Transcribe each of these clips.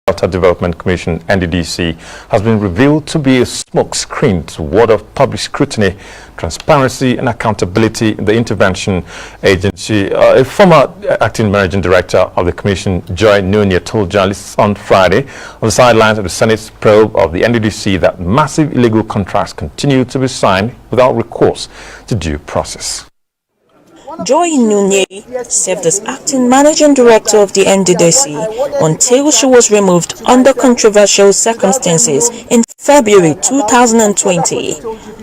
Delta Development Commission (NDDC) has been revealed to be a smokescreen to ward off public scrutiny, transparency and accountability in the intervention agency. A former acting managing director of the commission, Joy Nunia, told journalists on Friday on the sidelines of the Senate's probe of the NDDC that massive illegal contracts continue to be signed without recourse to due process. Joy Nunia served as acting managing director of the NDDC until she was removed under controversial circumstances in February 2020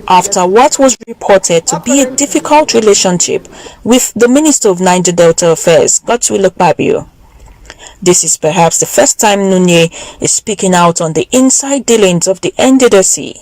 after what was reported to be a difficult relationship with the Minister of Niger Delta Affairs, Godswill Akpabio. This is perhaps the first time Nunia is speaking out on the inside dealings of the NDDC,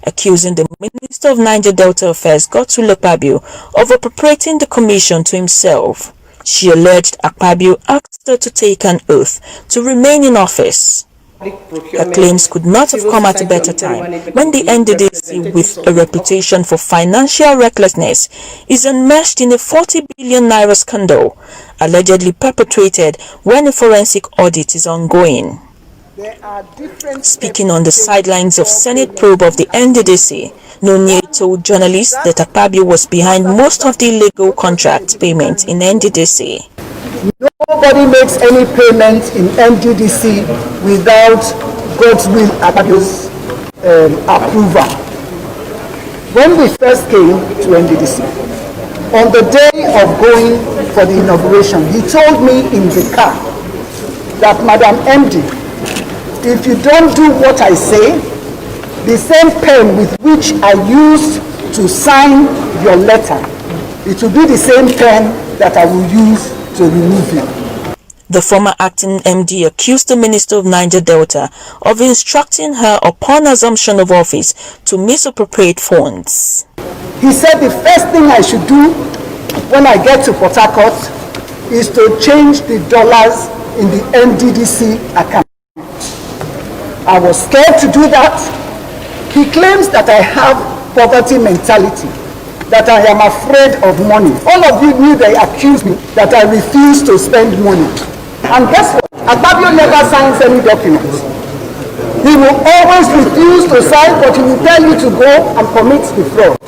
accusing the Minister of Niger Delta Affairs, Godswill Akpabio, of appropriating the commission to himself. She alleged Akpabio asked her to take an oath to remain in office. Her claims could not have come at a better time when the NDDC, with a reputation for financial recklessness, is enmeshed in a 40 billion naira scandal allegedly perpetrated when a forensic audit is ongoing. Speaking on the sidelines of Senate probe of the NDDC, Nunia told journalists that Akpabio was behind most of the illegal contract payments in NDDC. Nobody makes any payment in NDDC without Godswill Akpabio's approval. When we first came to NDDC, on the day of going for the inauguration, he told me in the car that, Madam MD, if you don't do what I say, the same pen with which I used to sign your letter, it will be the same pen that I will use to remove you. The former acting MD accused the Minister of Niger Delta of instructing her upon assumption of office to misappropriate funds. He said the first thing I should do when I get to Port Harcourt is to change the dollars in the NDDC account. I was scared to do that. He claims that I have poverty mentality, that I am afraid of money. All of you knew they accused me that I refuse to spend money. And guess what? Akpabio never signs any documents. He will always refuse to sign, but he will tell you to go and commit the fraud.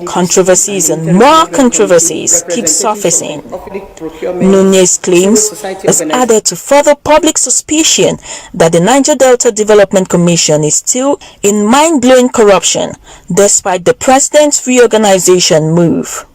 Controversies and more controversies keep surfacing. Nunia's claims has added to further public suspicion that the Niger Delta Development Commission is still in mind-blowing corruption despite the president's reorganization move.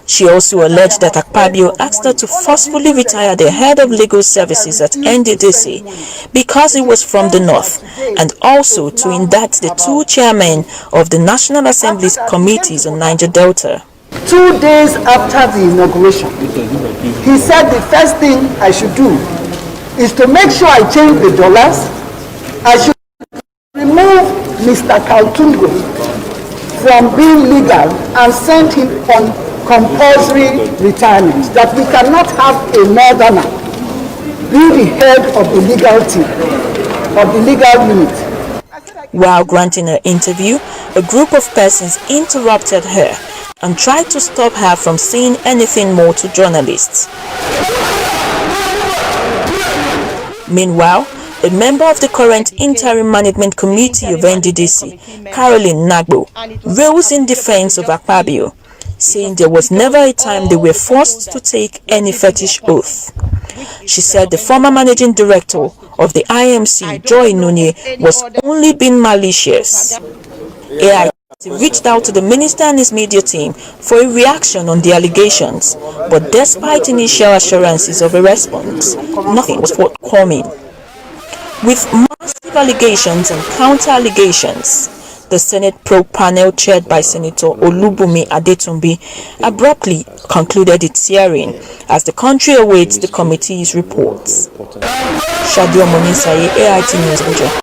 She also alleged that Akpabio asked her to forcefully retire the head of legal services at NDDC because he was from the north, and also to indict the two chairmen of the National Assembly's committees on Niger Delta. 2 days after the inauguration, he said the first thing I should do is to make sure I change the dollars. I should remove Mr. Kaltungo from being legal and send him on compulsory retirement, that we cannot have a northerner be the head of the legal team, of the legal unit. While granting her interview, a group of persons interrupted her and tried to stop her from saying anything more to journalists. Meanwhile, a member of the current interim management committee of NDDC, Caroline Nagbo, rose in defense of Akpabio, saying there was never a time they were forced to take any fetish oath. She said the former managing director of the IMC, Joy Nunia, was only being malicious. AIT reached out to the minister and his media team for a reaction on the allegations, but despite initial assurances of a response, nothing was forthcoming. With massive allegations and counter-allegations, the Senate probe panel chaired by Senator Olubunmi Adetunbi abruptly concluded its hearing as the country awaits the committee's reports. Shadio Monisaye, AIT News.